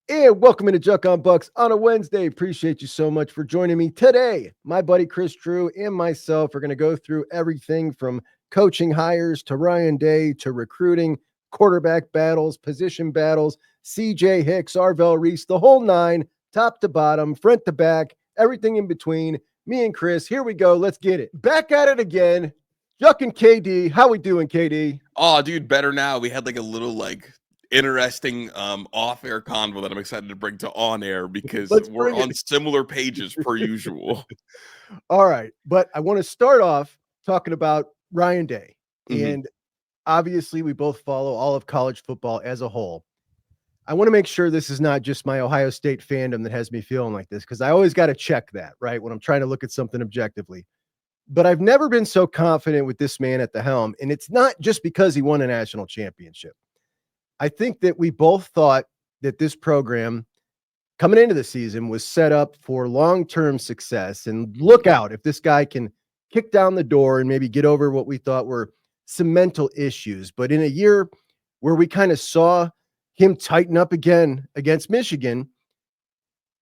And welcome into Juck on Bucks on a Wednesday. Appreciate you so much for joining me today. My buddy Chris Drew and myself are going to go through everything from coaching hires to Ryan Day to recruiting, quarterback battles, position battles, CJ Hicks, Arvell Reese, the whole nine, top to bottom, front to back, everything in between. Me and Chris, here we go. Let's get it. Back at it again. Juck and KD. How we doing, KD? Oh, dude, better now. We had like a little interesting off-air convo that I'm excited to bring to on-air because we're on similar pages per usual. All right, but I want to start off talking about Ryan Day. And obviously we both follow all of college football as a whole. I want to make sure this is not just my Ohio State fandom that has me feeling like this, because I always got to check that, right, when I'm trying to look at something objectively. But I've never been so confident with this man at the helm, and it's not just because he won a national championship. I think that we both thought that this program coming into the season was set up for long-term success, and look out if this guy can kick down the door and maybe get over what we thought were some mental issues. But in a year where we kind of saw him tighten up again against Michigan,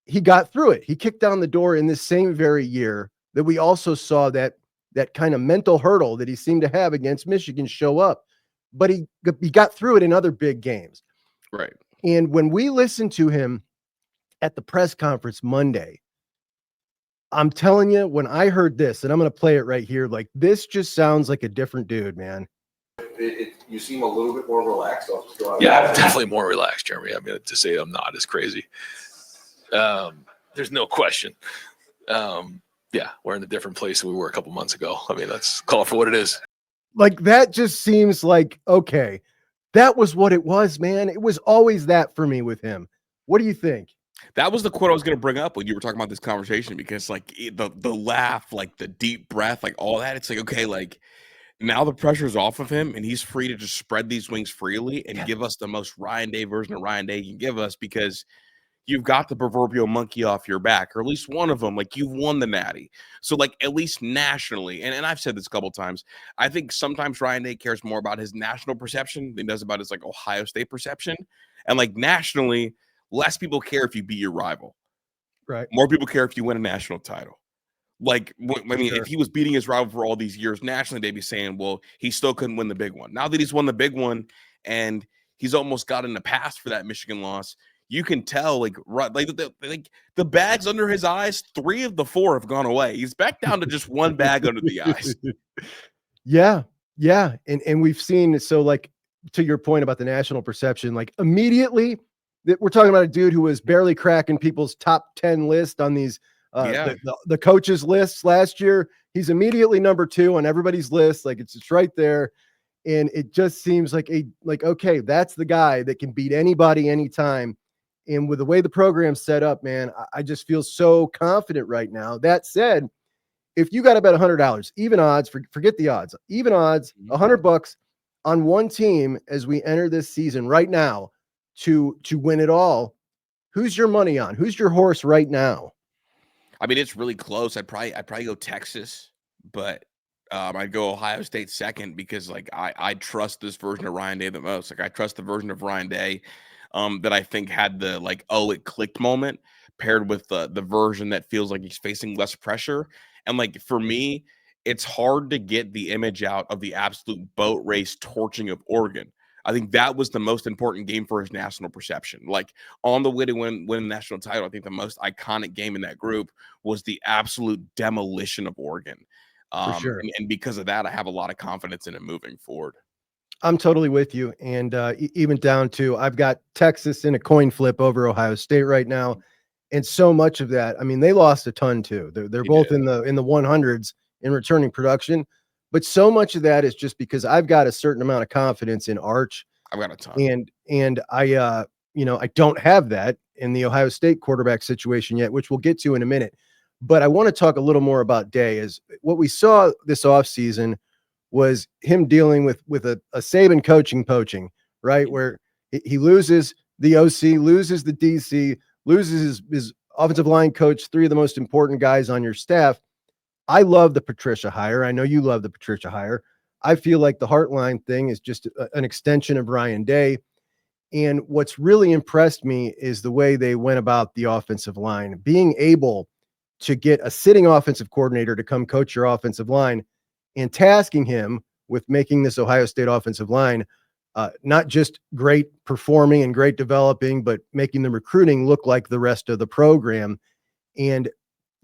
he got through it. He kicked down the door in this same very year that we also saw that kind of mental hurdle that he seemed to have against Michigan show up. But he got through it in other big games. Right. And when we listened to him at the press conference Monday, I'm telling you, when I heard this, and I'm going to play it right here, like this just sounds like a different dude, man. You seem a little bit more relaxed. Yeah, I'm definitely more relaxed, Jeremy. I mean, to say I'm not as crazy. There's no question. Yeah, we're in a different place than we were a couple months ago. I mean, let's call it for what it is. Like that just seems like, okay, that was what it was, man. It was always that for me with him. What do you think? That was the quote I was going to bring up when you were talking about this conversation, because like the laugh, like the deep breath, like all that, it's like, okay, like now the pressure's off of him and he's free to just spread these wings freely and give us the most Ryan Day version of Ryan Day he can give us, because you've got the proverbial monkey off your back, or at least one of them. Like, you've won the Natty. So, like, at least nationally, and I've said this a couple times, I think sometimes Ryan Day cares more about his national perception than he does about his, like, Ohio State perception. And, like, nationally, less people care if you beat your rival. Right. More people care if you win a national title. Like, I mean, if he was beating his rival for all these years, nationally, they'd be saying, well, he still couldn't win the big one. Now that he's won the big one and he's almost got in the past for that Michigan loss, you can tell, like the bags under his eyes, 3 of the 4 have gone away. He's back down to just one bag under the eyes. Yeah. And we've seen, so like to your point about the national perception, like immediately that we're talking about a dude who was barely cracking people's top 10 list on these the coaches lists last year. He's immediately number 2 on everybody's list. Like it's right there. And it just seems like okay, that's the guy that can beat anybody anytime. And with the way the program's set up, man, I just feel so confident right now. That said, if you got to bet $100, even odds, forget the odds, even odds, $100 on one team as we enter this season right now to win it all, who's your money on? Who's your horse right now? I mean, it's really close. I'd probably go Texas, but I'd go Ohio State second, because like I trust this version of Ryan Day the most. Like, I trust the version of Ryan Day that I think had the like, oh, it clicked moment, paired with the version that feels like he's facing less pressure. And like, for me, it's hard to get the image out of the absolute boat race torching of Oregon. I think that was the most important game for his national perception. Like, on the way to win a national title, I think the most iconic game in that group was the absolute demolition of Oregon. For sure. And because of that, I have a lot of confidence in it moving forward. I'm totally with you. And even down to, I've got Texas in a coin flip over Ohio State right now. And so much of that, I mean, they lost a ton too. They're both in the 100s in returning production, but so much of that is just because I've got a certain amount of confidence in Arch. I've got a ton. And I I don't have that in the Ohio State quarterback situation yet, which we'll get to in a minute. But I want to talk a little more about Day. Is what we saw this offseason was him dealing with a Saban coaching poaching, right? Where he loses the OC, loses the DC, loses his offensive line coach, 3 of the most important guys on your staff. I love the Patricia hire. I know you love the Patricia hire. I feel like the Heartline thing is just an extension of Ryan Day. And what's really impressed me is the way they went about the offensive line, being able to get a sitting offensive coordinator to come coach your offensive line and tasking him with making this Ohio State offensive line not just great performing and great developing, but making the recruiting look like the rest of the program and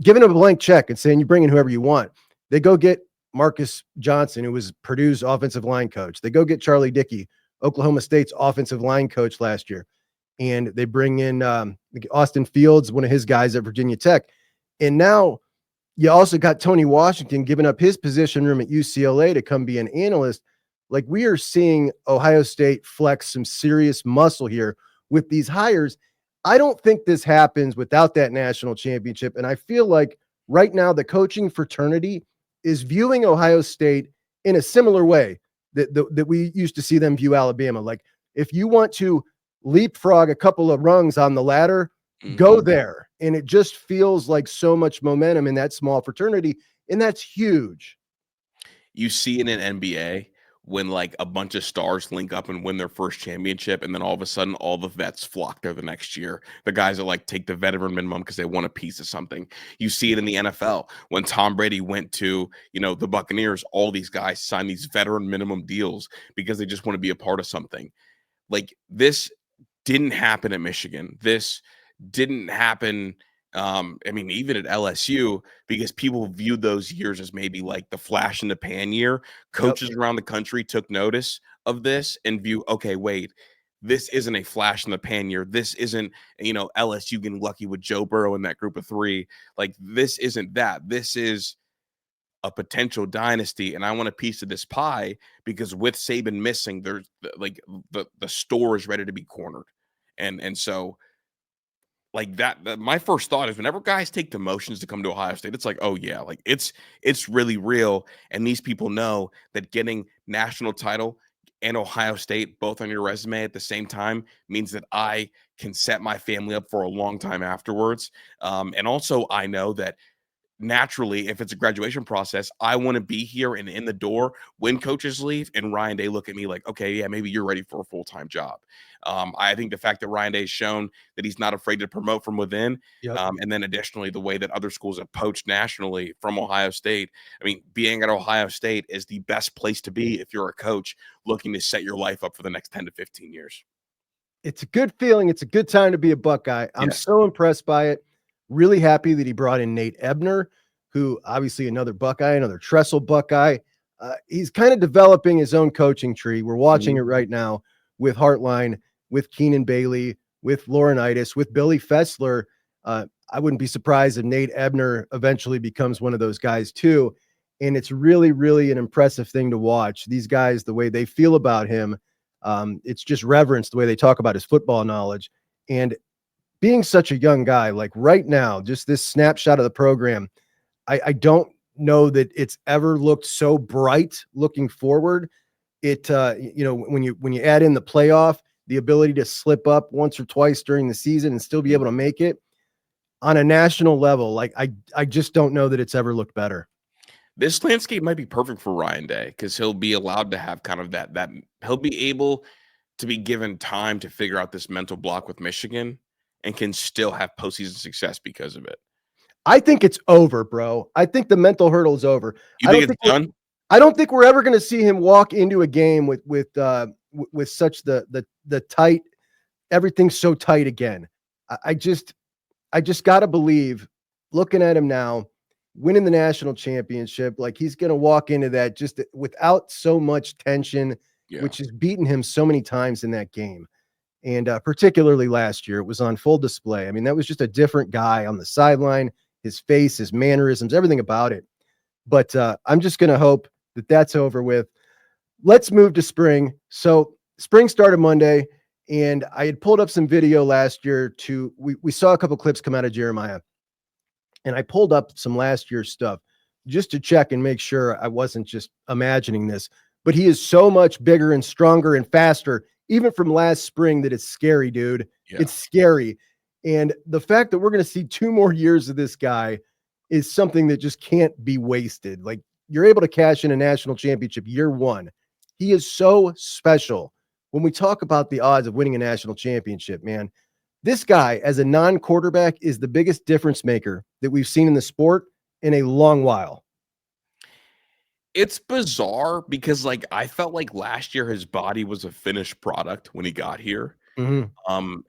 giving them a blank check and saying, you bring in whoever you want. They go get Marcus Johnson, who was Purdue's offensive line coach. They go get Charlie Dickey, Oklahoma State's offensive line coach last year. And they bring in Austin Fields, one of his guys at Virginia Tech. And now you also got Tony Washington giving up his position room at UCLA to come be an analyst. Like, we are seeing Ohio State flex some serious muscle here with these hires. I don't think this happens without that national championship. And I feel like right now the coaching fraternity is viewing Ohio State in a similar way that we used to see them view Alabama. Like, if you want to leapfrog a couple of rungs on the ladder, go there. And it just feels like so much momentum in that small fraternity. And that's huge. You see in an NBA when like a bunch of stars link up and win their first championship, and then all of a sudden all the vets flock there the next year. The guys that like take the veteran minimum because they want a piece of something. You see it in the NFL when Tom Brady went to, the Buccaneers, all these guys signed these veteran minimum deals because they just want to be a part of something. Like, this didn't happen at Michigan. This didn't happen even at LSU, because people viewed those years as maybe like the flash in the pan year. Coaches around the country took notice of this and view, okay, wait, this isn't a flash in the pan year. This isn't, LSU getting lucky with Joe Burrow in that group of three. Like, this isn't that. This is a potential dynasty, and I want a piece of this pie, because with Saban missing, there's like the store is ready to be cornered. And so like that, my first thought is whenever guys take demotions to come to Ohio State, it's like, oh yeah, like it's really real. And these people know that getting national title and Ohio State both on your resume at the same time means that I can set my family up for a long time afterwards. And also I know that naturally, if it's a graduation process, I want to be here and in the door when coaches leave and Ryan Day look at me like, okay, yeah, maybe you're ready for a full-time job. I think the fact that Ryan Day has shown that he's not afraid to promote from within. And then additionally, the way that other schools have poached nationally from Ohio State. I mean, being at Ohio State is the best place to be if you're a coach looking to set your life up for the next 10 to 15 years. It's a good feeling. It's a good time to be a Buckeye. I'm so impressed by it. Really happy that he brought in Nate Ebner, who obviously another Buckeye, another Tressel Buckeye. He's kind of developing his own coaching tree. We're watching it right now with Hartline, with Keenan Bailey, with Laurinaitis, with Billy Fessler. I wouldn't be surprised if Nate Ebner eventually becomes one of those guys too. And it's really, really an impressive thing to watch. These guys, the way they feel about him, it's just reverence, the way they talk about his football knowledge. And being such a young guy, like right now, just this snapshot of the program, I don't know that it's ever looked so bright looking forward. It, when you add in the playoff, the ability to slip up once or twice during the season and still be able to make it on a national level, like I just don't know that it's ever looked better. This landscape might be perfect for Ryan Day because he'll be allowed to have kind of that he'll be able to be given time to figure out this mental block with Michigan and can still have postseason success because of it. I think it's over, bro. I think the mental hurdle is over. You think it's done? I don't think we're ever going to see him walk into a game with such the tight, everything's so tight again. I just got to believe, looking at him now, winning the national championship, like he's going to walk into that just without so much tension, which has beaten him so many times in that game. And particularly last year, it was on full display. I mean, that was just a different guy on the sideline, his face, his mannerisms, everything about it. But I'm just going to hope that that's over with. Let's move to spring. So spring started Monday, and I had pulled up some video last year we saw a couple clips come out of Jeremiah, and I pulled up some last year's stuff just to check and make sure I wasn't just imagining this. But he is so much bigger and stronger and faster, even from last spring, that it's scary, dude. Yeah. It's scary. And the fact that we're going to see 2 more years of this guy is something that just can't be wasted. Like, you're able to cash in a national championship year 1. He is so special when we talk about the odds of winning a national championship, man, this guy as a non-quarterback is the biggest difference maker that we've seen in the sport in a long while. It's bizarre because, like, I felt like last year his body was a finished product when he got here. And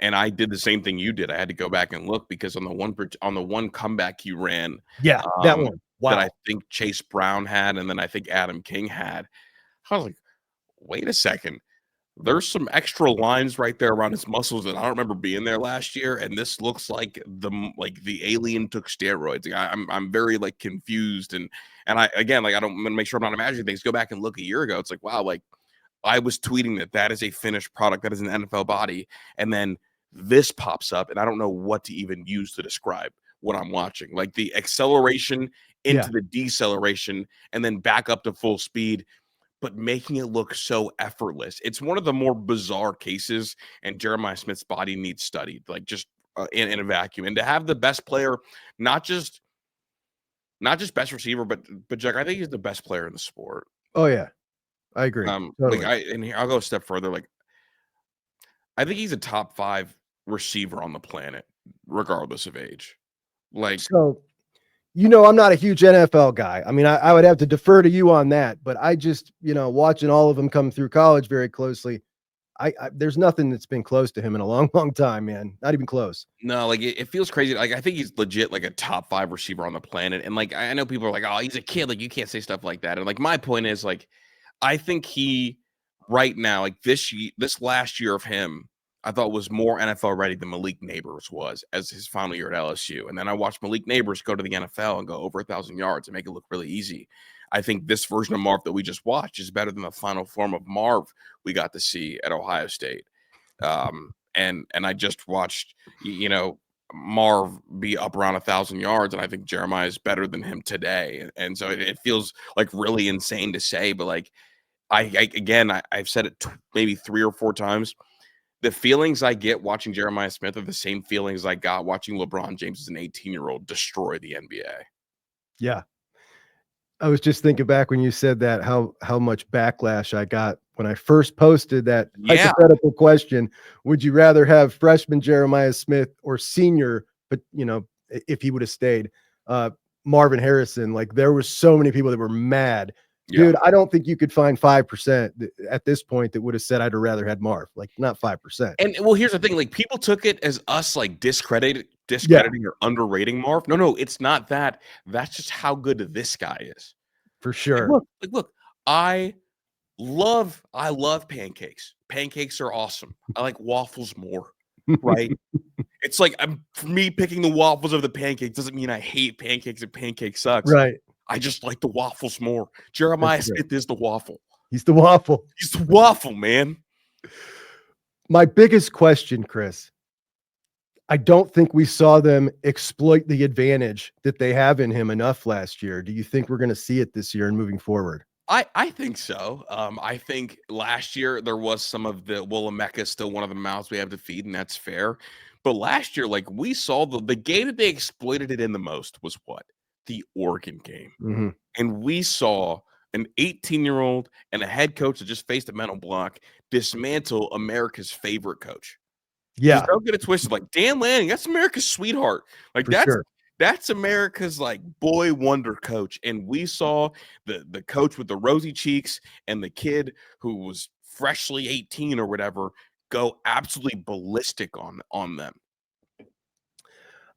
I did the same thing you did. I had to go back and look because on the one comeback he ran, Yeah, that one. that Wow. I think Chase Brown had, and then I think Adam King had, I was like, wait a second. There's some extra lines right there around his muscles that I don't remember being there last year, and this looks like the alien took steroids. Like, I'm very like confused, and I again like I don't want to make sure I'm not imagining things. Go back and look a year ago. It's like, wow, like I was tweeting that is a finished product, that is an NFL body, and then this pops up, and I don't know what to even use to describe what I'm watching. Like the acceleration into the deceleration, and then back up to full speed, but making it look so effortless. It's one of the more bizarre cases, and Jeremiah Smith's body needs studied, like just in a vacuum. And to have the best player, not just best receiver, but Jack, I think he's the best player in the sport. Oh yeah, I agree. Totally. And here I'll go a step further. Like, I think he's a top 5 receiver on the planet, regardless of age. Like, so, I'm not a huge NFL guy. I mean, I would have to defer to you on that, but I just, watching all of them come through college very closely, I there's nothing that's been close to him in a long, long time, man. Not even close. no, like it feels crazy. Like I think he's legit like a top 5 receiver on the planet. And like I know people are like, oh, he's a kid. Like you can't say stuff like that. And like my point is, like, I think he right now, like this last year of him, I thought was more NFL ready than Malik Neighbors was as his final year at LSU. And then I watched Malik Neighbors go to the NFL and go over 1,000 yards and make it look really easy. I think this version of Marv that we just watched is better than the final form of Marv we got to see at Ohio State. And I just watched, Marv be up around 1,000 yards, and I think Jeremiah is better than him today. And so it feels like really insane to say, but like I've said it maybe 3 or 4 times. The feelings I get watching Jeremiah Smith are the same feelings I got watching LeBron James as an 18-year-old destroy the NBA. Yeah. I was just thinking back when you said that, how much backlash I got when I first posted that hypothetical question. Would you rather have freshman Jeremiah Smith or senior, but if he would have stayed, Marvin Harrison? Like there were so many people that were mad. Dude, I don't think you could find 5% at this point that would have said I'd rather had Marv. Like not 5%. And well, here's the thing: like people took it as us like discrediting or underrating Marv. No, it's not that. That's just how good this guy is. For sure. Look, I love pancakes. Pancakes are awesome. I like waffles more, right? It's like for me picking the waffles over the pancakes doesn't mean I hate pancakes and pancake sucks. Right. I just like the waffles more. Jeremiah Smith is the waffle. He's the waffle. He's the waffle, man. My biggest question, Chris, I don't think we saw them exploit the advantage that they have in him enough last year. Do you think we're going to see it this year and moving forward? I think so. I think last year there was some of the Emeka still one of the mouths we have to feed, and that's fair. But last year, like we saw the game that they exploited it in the most was what? The Oregon game. Mm-hmm. And we saw an 18-year-old and a head coach that just faced a mental block dismantle America's favorite coach. Yeah. Don't get it twisted. Like Dan Lanning, that's America's sweetheart. Like that's America's like boy wonder coach. And we saw the coach with the rosy cheeks and the kid who was freshly 18 or whatever go absolutely ballistic on them.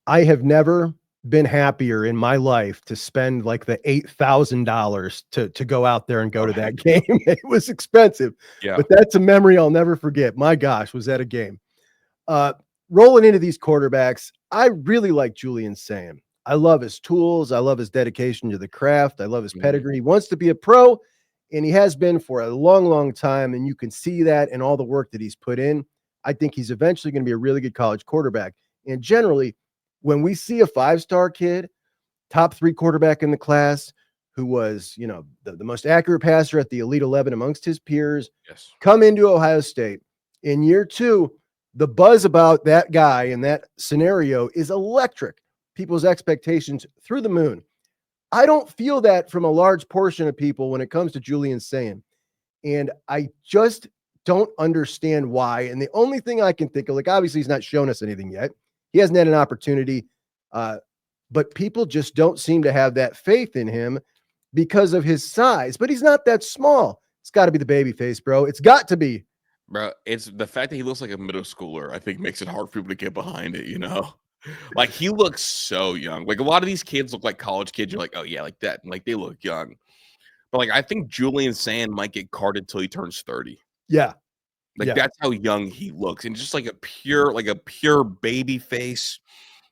I have never been happier in my life to spend like the $8,000 to go out there and go to that game. It was expensive, but that's a memory I'll never forget. My gosh, was that a game? Rolling into these quarterbacks, I really like Julian Sam. I love his tools. I love his dedication to the craft. I love his pedigree. He wants to be a pro, and he has been for a long, long time. And you can see that in all the work that he's put in. I think he's eventually going to be a really good college quarterback. And generally, when we see a 5-star kid, top 3 quarterback in the class, who was, the most accurate passer at the Elite 11 amongst his peers, come into Ohio State in year 2, the buzz about that guy in that scenario is electric. People's expectations through the moon. I don't feel that from a large portion of people when it comes to Julian Sayin. And I just don't understand why. And the only thing I can think of, like, obviously he's not shown us anything yet. He hasn't had an opportunity. But people just don't seem to have that faith in him because of his size. But he's not that small. It's got to be the baby face, bro. It's got to be. Bro, it's the fact that he looks like a middle schooler, I think makes it hard for people to get behind it, you know? Like, he looks so young. Like, a lot of these kids look like college kids. You're like, oh, yeah, like that. Like, they look young. But, like, I think Julian Sand might get carded till he turns 30. Yeah. Like, Yeah. that's how young he looks. And just like a pure baby face.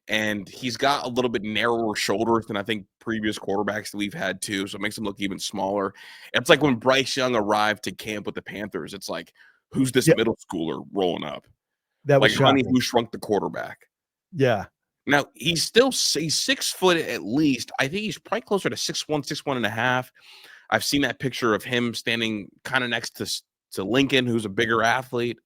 And he's got a little bit narrower shoulders than I think previous quarterbacks that we've had too. So it makes him look even smaller. It's like when Bryce Young arrived to camp with the Panthers. It's like, who's this middle schooler rolling up? That was like, Honey, shocking. Who Shrunk the Quarterback? Yeah. Now, he's 6 foot at least. I think he's probably closer to 6'1", 6'1.5". I've seen that picture of him standing kind of next to Lincoln, who's a bigger athlete.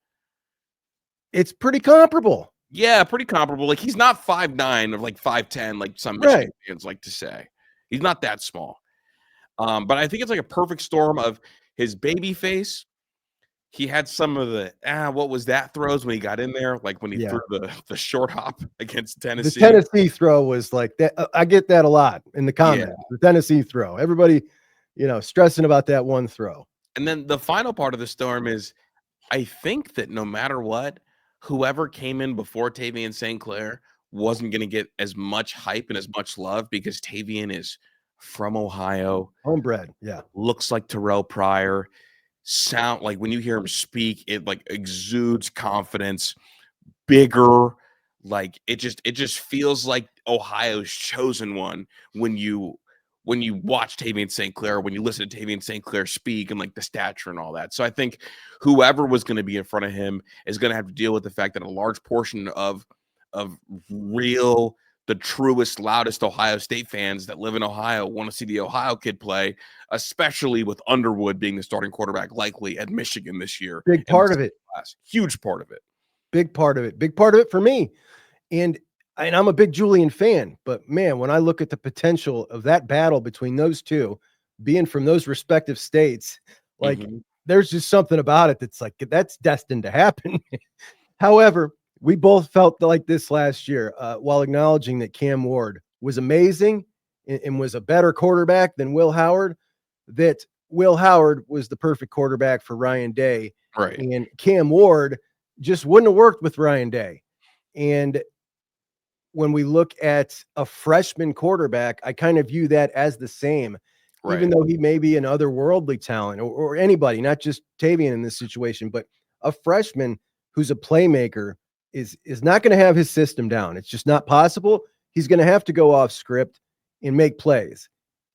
It's pretty comparable. Yeah, pretty comparable. Like, he's not 5'9" or like 5'10", like some Michigan fans like to say. He's not that small. But I think it's like a perfect storm of his baby face. He had some of the what was that throws when he got in there, like when he threw the short hop against Tennessee. The Tennessee throw was like that. I get that a lot in the comments. Yeah. The Tennessee throw. Everybody, stressing about that one throw. And then the final part of the storm is, I think that no matter what, whoever came in before Tavian St. Clair wasn't going to get as much hype and as much love because Tavian is from Ohio. Homebred, yeah. Looks like Terrell Pryor. Sound like when you hear him speak, it like exudes confidence, bigger. Like it just feels like Ohio's chosen one when you watch Tavian St. Clair, when you listen to Tavian St. Clair speak and like the stature and all that. So I think whoever was going to be in front of him is going to have to deal with the fact that a large portion of the truest, loudest Ohio State fans that live in Ohio want to see the Ohio kid play, especially with Underwood being the starting quarterback likely at Michigan this year. Big part of it. Huge part of it. Big part of it. Big part of it for me. And I'm a big Julian fan, but man, when I look at the potential of that battle between those two, being from those respective states, like there's just something about it that's like, that's destined to happen. However, we both felt like this last year, while acknowledging that Cam Ward was amazing and was a better quarterback than Will Howard, that Will Howard was the perfect quarterback for Ryan Day. Right. And Cam Ward just wouldn't have worked with Ryan Day. And when we look at a freshman quarterback, I kind of view that as the same, even though he may be an otherworldly talent or anybody, not just Tavian in this situation, but a freshman who's a playmaker is not going to have his system down. It's just not possible. He's going to have to go off script and make plays.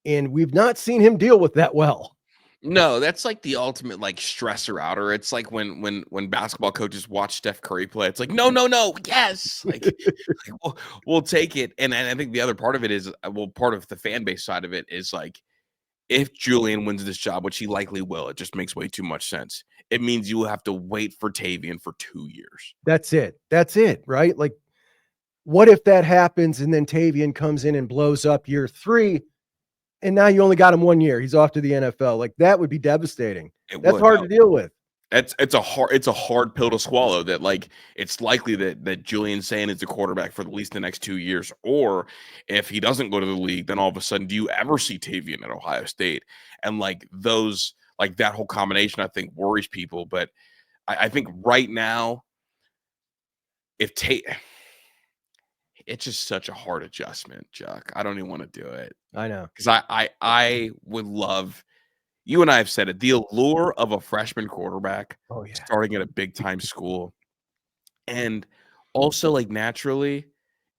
And we've not seen him deal with that well. No, that's like the ultimate like stressor outer. It's like when basketball coaches watch Steph Curry play. It's like, no, yes. Like we'll take it. And I think the other part of it is, part of the fan base side of it is like, if Julian wins this job, which he likely will, it just makes way too much sense. It means you will have to wait for Tavian for 2 years. That's it, right? Like, what if that happens and then Tavian comes in and blows up year 3, and now you only got him 1 year? He's off to the NFL. Like, that would be devastating. That's hard to deal with. It's a hard pill to swallow, that like it's likely that Julian Sand is the quarterback for at least the next 2 years. Or if he doesn't go to the league, then all of a sudden, do you ever see Tavian at Ohio State? And like those, like that whole combination, I think worries people. But I think right now, it's just such a hard adjustment, Juck. I don't even want to do it. I know. Because I would love, you and I have said it, the allure of a freshman quarterback starting at a big time school. And also, like, naturally,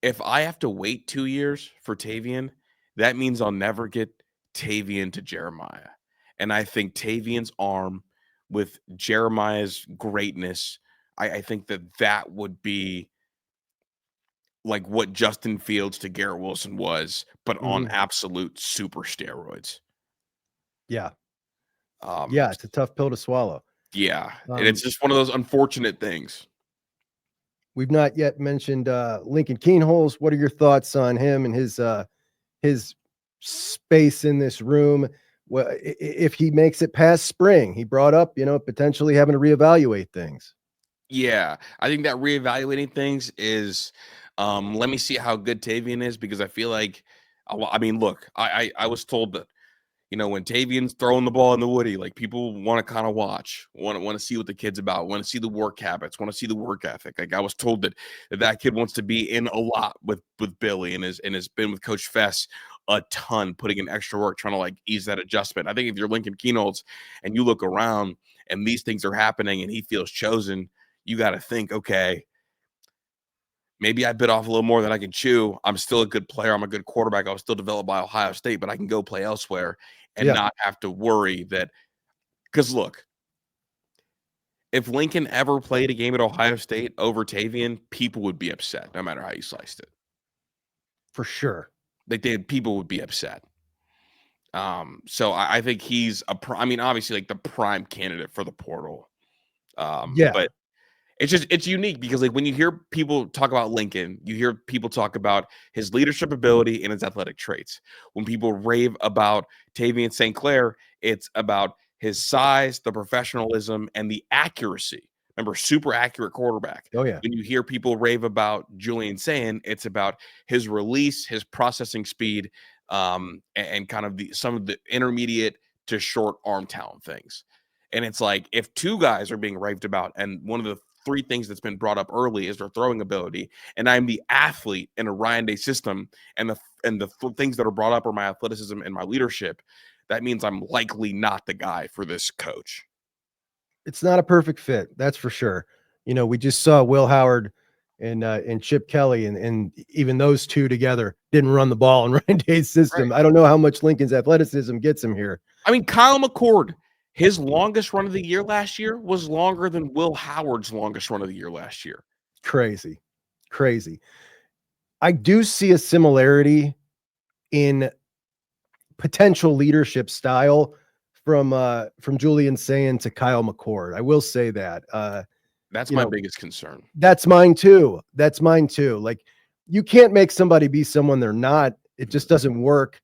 if I have to wait 2 years for Tavian, that means I'll never get Tavian to Jeremiah. And I think Tavian's arm with Jeremiah's greatness, I think that would be like what Justin Fields to Garrett Wilson was, but on absolute super steroids. Yeah. It's a tough pill to swallow. Yeah. And it's just one of those unfortunate things. We've not yet mentioned Lincoln Keenholz. What are your thoughts on him and his space in this room? well, if he makes it past spring, he brought up, potentially having to reevaluate things. Yeah, I think that reevaluating things is, let me see how good Tavian is, because I feel like, I mean, look, I was told that, when Tavian's throwing the ball in the Woody, like, people want to kind of watch, want to see what the kid's about, want to see the work habits, want to see the work ethic. Like, I was told that kid wants to be in a lot with Billy, and has been with Coach Fess a ton, putting in extra work, trying to like ease that adjustment. I think if you're Lincoln Keynotes and you look around and these things are happening and he feels chosen, you got to think, okay, maybe I bit off a little more than I can chew. I'm still a good player. I'm a good quarterback. I was still developed by Ohio State, but I can go play elsewhere and not have to worry that. Because look, if Lincoln ever played a game at Ohio State over Tavian, people would be upset, no matter how you sliced it. For sure. People would be upset. So I think he's obviously like the prime candidate for the portal. But it's unique because, like, when you hear people talk about Lincoln, you hear people talk about his leadership ability and his athletic traits. When people rave about Tavian St. Clair, it's about his size, the professionalism, and the accuracy. Remember, super accurate quarterback. Oh, yeah. When you hear people rave about Julian Sayin, it's about his release, his processing speed, and kind of some of the intermediate to short arm talent things. And it's like, if two guys are being raved about, and one of the three things that's been brought up early is their throwing ability, and I'm the athlete in a Ryan Day system, and the things that are brought up are my athleticism and my leadership, that means I'm likely not the guy for this coach. It's not a perfect fit, that's for sure. We just saw Will Howard and Chip Kelly, and even those two together didn't run the ball in Ryan Day's system. Right. I don't know how much Lincoln's athleticism gets him here. I mean, Kyle McCord, his longest run of the year last year was longer than Will Howard's longest run of the year last year. Crazy. I do see a similarity in potential leadership style from Julian Sayin to Kyle McCord. I will say that. That's my biggest concern. That's mine too. Like, you can't make somebody be someone they're not. It just doesn't work.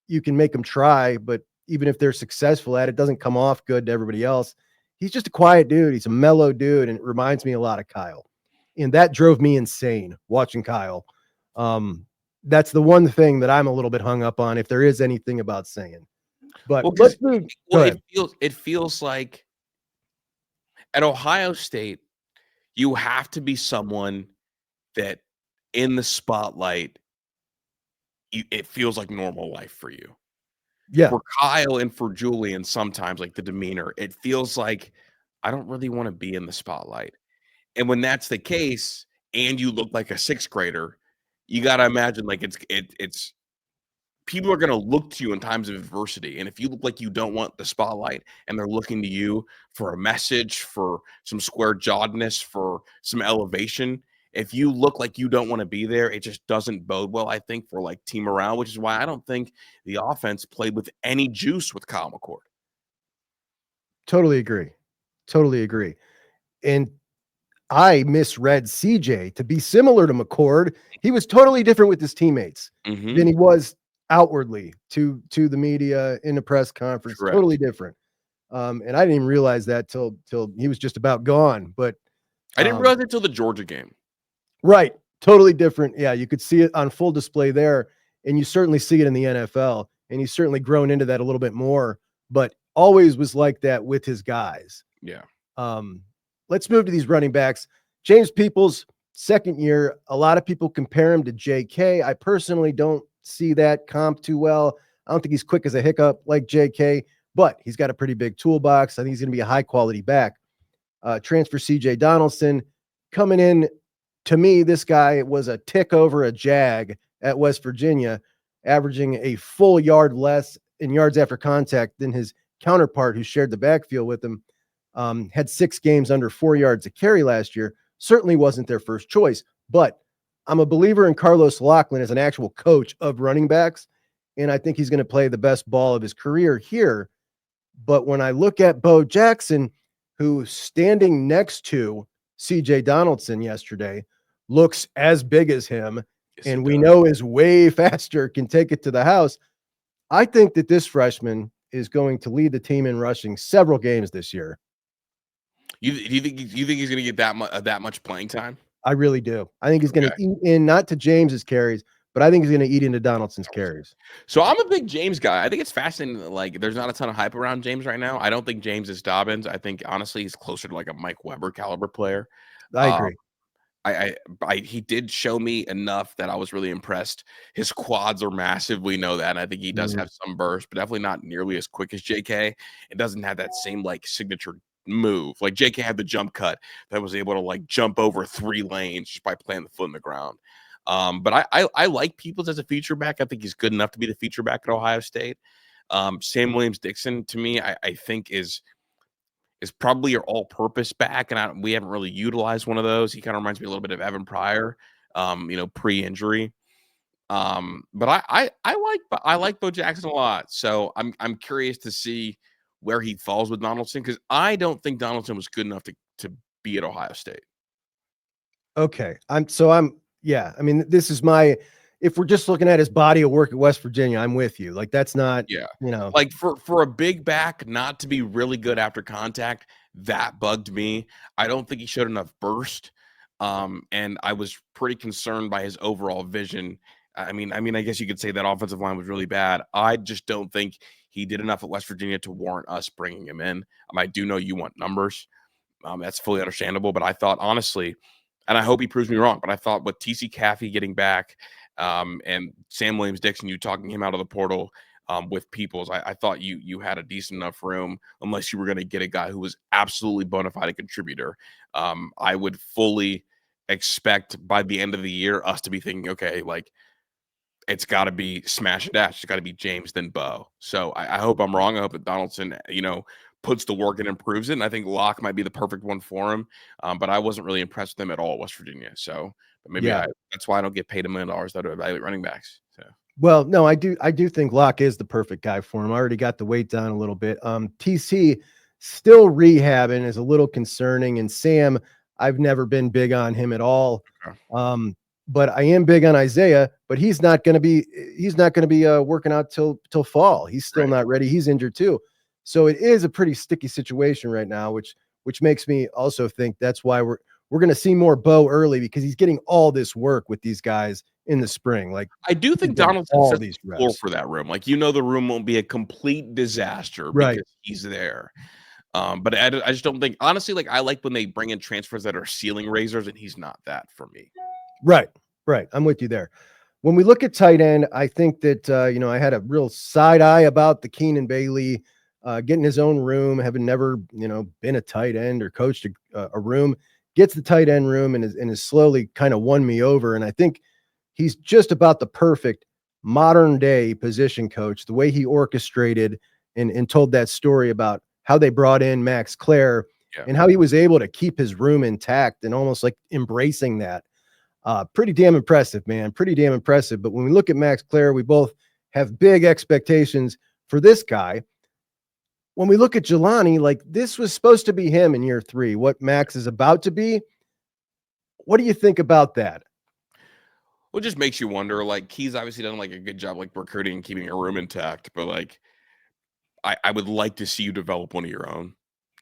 You can make them try, but even if they're successful at it, doesn't come off good to everybody else. He's just a quiet dude. He's a mellow dude, and it reminds me a lot of Kyle. And that drove me insane watching Kyle. That's the one thing that I'm a little bit hung up on, if there is anything about Sayin. But it feels like at Ohio State, you have to be someone that in the spotlight, it feels like normal life for you. Yeah. For Kyle and for Julian, sometimes, like, the demeanor, it feels like I don't really want to be in the spotlight. And when that's the case, and you look like a sixth grader, you got to imagine, like, it's people are going to look to you in times of adversity. And if you look like you don't want the spotlight, and they're looking to you for a message, for some square jawedness, for some elevation, if you look like you don't want to be there, it just doesn't bode well, I think, for, like, team morale, which is why I don't think the offense played with any juice with Kyle McCord. Totally agree. And I misread CJ to be similar to McCord. He was totally different with his teammates than he was outwardly to the media in the press conference. Correct. Totally different. And I didn't even realize that till he was just about gone. But I didn't realize it until the Georgia game. Right. Totally different. Yeah, you could see it on full display there, and you certainly see it in the NFL, and he's certainly grown into that a little bit more, but always was like that with his guys. Yeah. Let's move to these running backs. James Peoples, second year. A lot of people compare him to JK. I personally don't see that comp too well. I don't think he's quick as a hiccup like JK, but he's got a pretty big toolbox. I think he's going to be a high quality back. Transfer CJ Donaldson coming in. To me, this guy was a tick over a jag at West Virginia, averaging a full yard less in yards after contact than his counterpart who shared the backfield with him. Had 6 games under 4 yards a carry last year. Certainly wasn't their first choice, but I'm a believer in Carlos Loughlin as an actual coach of running backs, and I think he's going to play the best ball of his career here. But when I look at Bo Jackson, who standing next to CJ Donaldson yesterday, looks as big as him, yes, and we know is way faster, can take it to the house. I think that this freshman is going to lead the team in rushing several games this year. You think he's going to get that much playing time? I really do. I think he's going to eat in, not to James's carries, but I think he's going to eat into Donaldson's carries. So I'm a big James guy. I think it's fascinating that, like, there's not a ton of hype around James right now. I don't think James is Dobbins. I think, honestly, he's closer to like a Mike Weber caliber player. I agree. He did show me enough that I was really impressed. His quads are massive. We know that. And I think he does have some burst, but definitely not nearly as quick as JK. It doesn't have that same like signature move. Like JK had the jump cut that was able to like jump over 3 lanes just by playing the foot in the ground. But I like Peoples as a feature back. I think he's good enough to be the feature back at Ohio State. Sam Williams-Dixon, to me, I think is probably your all-purpose back, and we haven't really utilized one of those. He kind of reminds me a little bit of Evan Pryor, pre-injury. But I like Bo Jackson a lot. So I'm curious to see where he falls with Donaldson, because I don't think Donaldson was good enough to be at Ohio State. Okay. Yeah. I mean, this is if we're just looking at his body of work at West Virginia, I'm with you. Like, that's not, like for a big back not to be really good after contact, that bugged me. I don't think he showed enough burst. And I was pretty concerned by his overall vision. I mean, I guess you could say that offensive line was really bad. I just don't think he did enough at West Virginia to warrant us bringing him in. I do know you want numbers. That's fully understandable. But I thought, honestly, and I hope he proves me wrong, but I thought with TC Caffey getting back and Sam Williams-Dixon, you talking him out of the portal with Peoples, I thought you had a decent enough room, unless you were going to get a guy who was absolutely bona fide contributor. I would fully expect by the end of the year us to be thinking, okay, like, it's got to be smash and dash. It's got to be James, then Bo. So I hope I'm wrong. I hope that Donaldson, puts the work and improves it. And I think Locke might be the perfect one for him. But I wasn't really impressed with them at all, West Virginia. So maybe that's why I don't get paid $1 million to evaluate running backs. So. Well, no, I do think Locke is the perfect guy for him. I already got the weight down a little bit. TC still rehabbing is a little concerning. And Sam, I've never been big on him at all. Okay. But I am big on Isaiah, but he's not going to be working out till fall. He's still not ready. He's injured too. So it is a pretty sticky situation right now, which makes me also think that's why we're going to see more Bo early, because he's getting all this work with these guys in the spring. Like, I do think Donaldson sets the floor for that room. Like, the room won't be a complete disaster because he's there. But I just don't think, honestly, like, I like when they bring in transfers that are ceiling raisers, and he's not that for me. Right. I'm with you there. When we look at tight end, I think that, I had a real side eye about the Keenan Bailey getting his own room, having never, been a tight end or coached a room, gets the tight end room and is slowly kind of won me over. And I think he's just about the perfect modern day position coach, the way he orchestrated and told that story about how they brought in Max Clair and how he was able to keep his room intact and almost like embracing that. Pretty damn impressive, man. Pretty damn impressive. But when we look at Max Clair, we both have big expectations for this guy. When we look at Jelani, like, this was supposed to be him in year 3, what Max is about to be. What do you think about that? Well, it just makes you wonder. Like, he's obviously done like a good job, like, recruiting and keeping a room intact. But like, I would like to see you develop one of your own.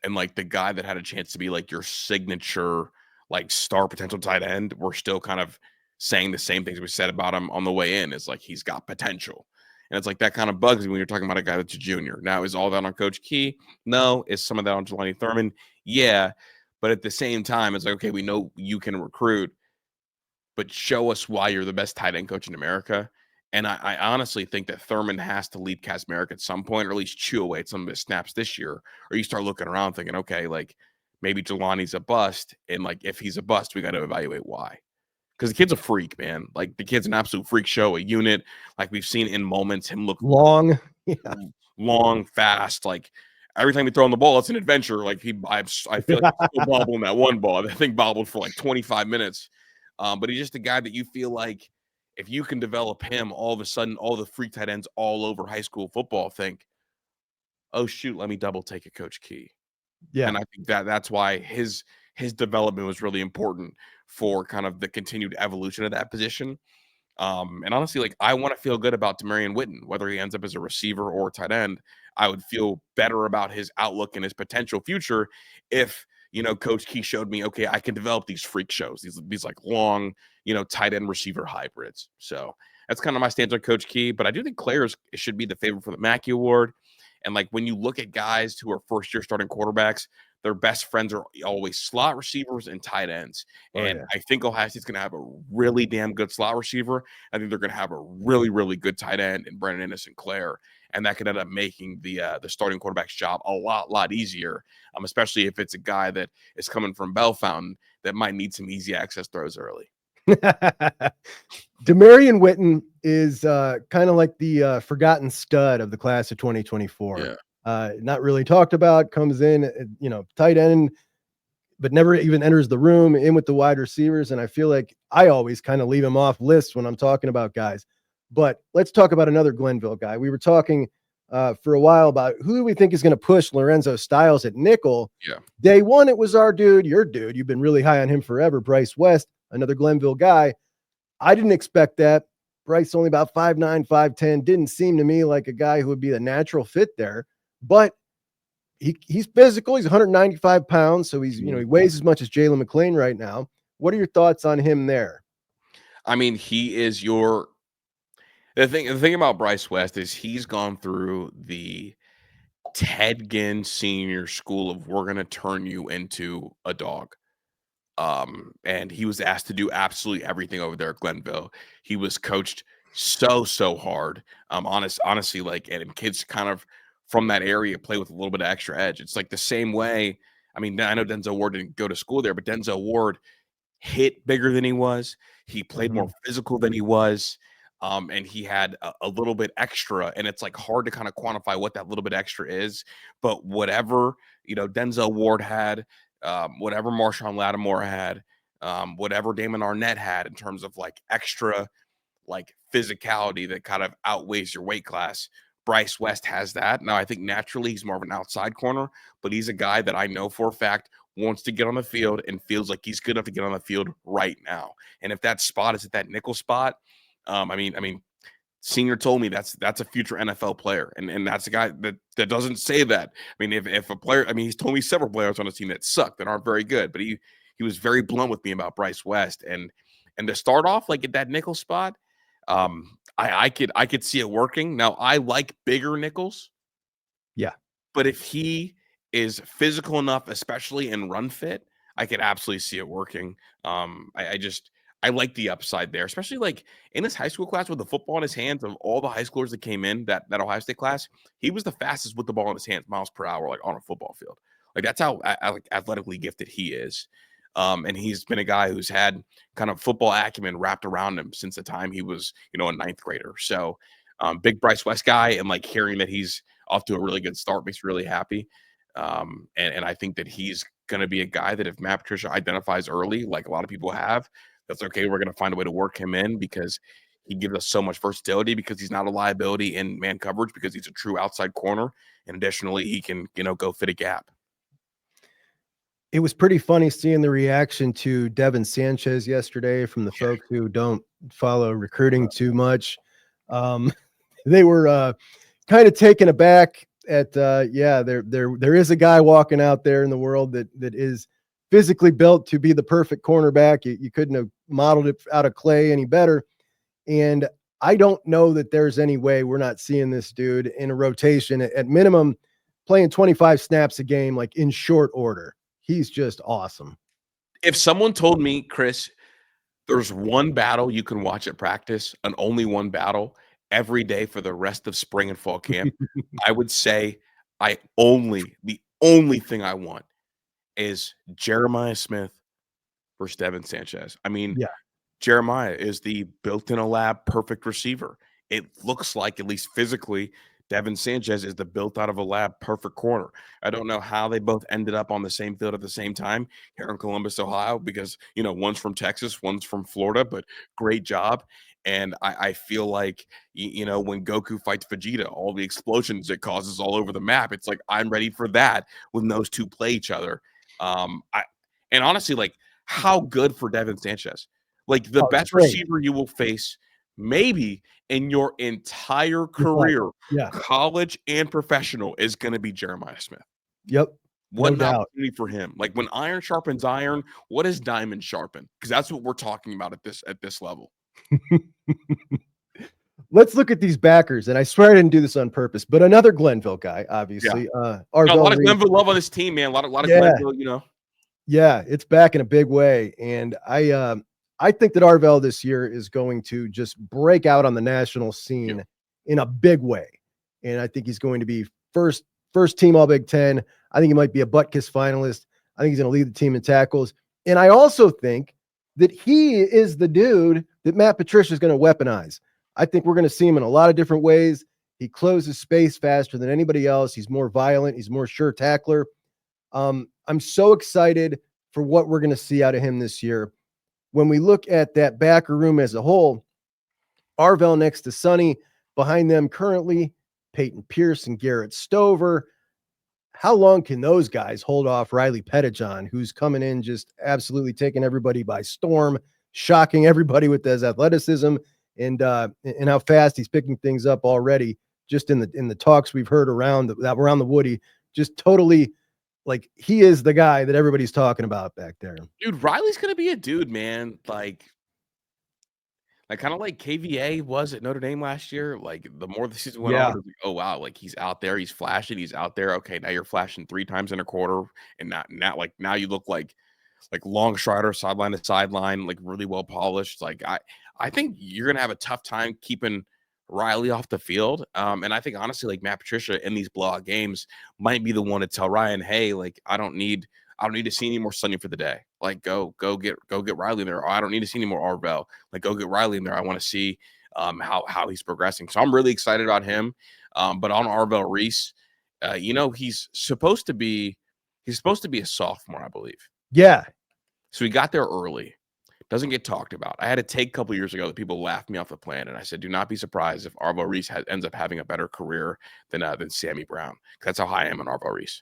And like, the guy that had a chance to be like your signature, like, star potential tight end, we're still kind of saying the same things we said about him on the way in. Is like, he's got potential. And it's like, that kind of bugs me when you're talking about a guy that's a junior. Now, is all that on Coach Key? No. Is some of that on Jelani Thurman? Yeah. But at the same time, it's like, okay, we know you can recruit, but show us why you're the best tight end coach in America. And I honestly think that Thurman has to leave Kazmarek at some point, or at least chew away at some of his snaps this year. Or you start looking around thinking, okay, like, maybe Jelani's a bust. And like, if he's a bust, we got to evaluate why. Because the kid's a freak, man. Like, the kid's an absolute freak show, a unit. Like, we've seen in moments him look long, fast. Like, every time we throw him the ball, it's an adventure. Like, I feel like he's still bobbling that one ball. That thing bobbled for like 25 minutes. But he's just a guy that you feel like, if you can develop him, all of a sudden, all the freak tight ends all over high school football think, oh, shoot, let me double take a Coach Key. Yeah. And I think that's why his development was really important for kind of the continued evolution of that position. And honestly, like I want to feel good about Demarion Witten, whether he ends up as a receiver or a tight end. I would feel better about his outlook and his potential future if Coach Key showed me, okay, I can develop these freak shows, these like long, tight end receiver hybrids. So that's kind of my stance on Coach Key. But I do think Clair should be the favorite for the Mackey Award. And like when you look at guys who are first year starting quarterbacks, their best friends are always slot receivers and tight ends. And I think Ohio State's going to have a really damn good slot receiver. I think they're going to have a really, really good tight end in Brandon Inniss and Clair. And that could end up making the starting quarterback's job a lot easier, especially if it's a guy that is coming from Bell Fountain that might need some easy access throws early. Demarion Witten is kind of like the forgotten stud of the class of 2024. Yeah. Not really talked about, comes in, tight end, but never even enters the room in with the wide receivers. And I feel like I always kind of leave him off lists when I'm talking about guys. But let's talk about another Glenville guy. We were talking for a while about who do we think is going to push Lorenzo Styles at nickel. Yeah. Day one, it was our dude, your dude. You've been really high on him forever, Bryce West, another Glenville guy. I didn't expect that. Bryce only about 5'9", 5'10", didn't seem to me like a guy who would be a natural fit there. But he's physical. He's 195 pounds, so he's he weighs as much as Jalen McClain right now. What are your thoughts on him there? I mean, he is the thing about Bryce West is he's gone through the Ted Ginn senior school of we're going to turn you into a dog. And he was asked to do absolutely everything over there at Glenville. He was coached so hard. Honestly, like, and kids kind of from that area play with a little bit of extra edge. It's like the same way. I mean, I know Denzel Ward didn't go to school there, but Denzel Ward hit bigger than he was. He played more physical than he was. And he had a little bit extra, and it's like hard to kind of quantify what that little bit extra is. But whatever, Denzel Ward had, whatever Marshawn Lattimore had, whatever Damon Arnett had in terms of like extra, like physicality that kind of outweighs your weight class. Bryce West has that. Now, I think naturally he's more of an outside corner, but he's a guy that I know for a fact wants to get on the field and feels like he's good enough to get on the field right now. And if that spot is at that nickel spot, I mean, Senior told me that's a future NFL player, and that's a guy that doesn't say that. I mean, if a player, I mean, he's told me several players on his team that suck, that aren't very good, but he was very blunt with me about Bryce West, and to start off like at that nickel spot, I could see it working. Now I like bigger nickels, yeah, but if he is physical enough, especially in run fit, I could absolutely see it working. I like the upside there, especially like in his high school class with the football in his hands. Of all the high schoolers that came in that Ohio State class, he was the fastest with the ball in his hands, miles per hour, like on a football field. Like that's how like athletically gifted he is. And he's been a guy who's had kind of football acumen wrapped around him since the time he was, a ninth grader. So big Bryce West guy, and like hearing that he's off to a really good start makes me really happy. And I think that he's going to be a guy that if Matt Patricia identifies early, like a lot of people have, that's okay. We're going to find a way to work him in because he gives us so much versatility, because he's not a liability in man coverage, because he's a true outside corner. And additionally, he can, go fit a gap. It was pretty funny seeing the reaction to Devin Sanchez yesterday from the folks who don't follow recruiting too much. They were kind of taken aback at, there is a guy walking out there in the world that is physically built to be the perfect cornerback. You couldn't have modeled it out of clay any better. And I don't know that there's any way we're not seeing this dude in a rotation at minimum, playing 25 snaps a game, like in short order. He's just awesome. If someone told me, Chris, there's one battle you can watch at practice, and only one battle every day for the rest of spring and fall camp, I would say the only thing I want is Jeremiah Smith versus Devin Sanchez. I mean, Jeremiah is the built-in a lab perfect receiver. It looks like, at least physically, Devin Sanchez is the built out of a lab perfect corner. I don't know how they both ended up on the same field at the same time here in Columbus, Ohio, because, one's from Texas, one's from Florida, but great job. And I feel like, when Goku fights Vegeta, all the explosions it causes all over the map, it's like, I'm ready for that when those two play each other. And honestly, like, how good for Devin Sanchez? Like, the best receiver you will face maybe in your entire Good point. career, Yeah. college and professional, is going to be Jeremiah Smith. Yep. What No an doubt. opportunity for him. Like when iron sharpens iron, what does diamond sharpen? Because that's what we're talking about at this level. Let's look at these backers, and I swear I didn't do this on purpose, but another Glenville guy, obviously. A Arvell lot of Reed. Glenville love on this team, man. A lot of Yeah. Glenville, you know. Yeah, it's back in a big way, and I think that Arvell this year is going to just break out on the national scene in a big way, and I think he's going to be first team All Big Ten. I think he might be a butt kiss finalist. I think he's going to lead the team in tackles, and I also think that he is the dude that Matt Patricia is going to weaponize. I think we're going to see him in a lot of different ways. He closes space faster than anybody else. He's more violent. He's more sure tackler. I'm so excited for what we're going to see out of him this year. When we look at that backer room as a whole, Arvell next to Sonny, behind them currently, Peyton Pierce and Garrett Stover. How long can those guys hold off Riley Pettijohn, who's coming in just absolutely taking everybody by storm, shocking everybody with his athleticism and how fast he's picking things up already, just in the talks we've heard around the Woody, just totally like he is the guy that everybody's talking about back there. Dude, Riley's gonna be a dude, man. Like kind of like KVA was at Notre Dame last year. Like the more the season went on, it was like, oh wow, like he's out there, he's flashing, he's out there. Okay, now you're flashing 3 times in a quarter, and now you look like long strider, sideline to sideline, like really well polished. Like I think you're gonna have a tough time keeping Riley off the field. And I think honestly, like Matt Patricia in these blowout games might be the one to tell Ryan, hey, like I don't need to see any more Sonny for the day. Like go get Riley in there. Or I don't need to see any more Arvell. Like go get Riley in there. I want to see how he's progressing. So I'm really excited about him. But on Arvell Reese, he's supposed to be a sophomore, I believe. Yeah. So he got there early. Doesn't get talked about. I had a take a couple years ago that people laughed me off the plan, and I said, do not be surprised if Arvell Reese ends up having a better career than Sammy Brown. That's how high I am on Arvell Reese.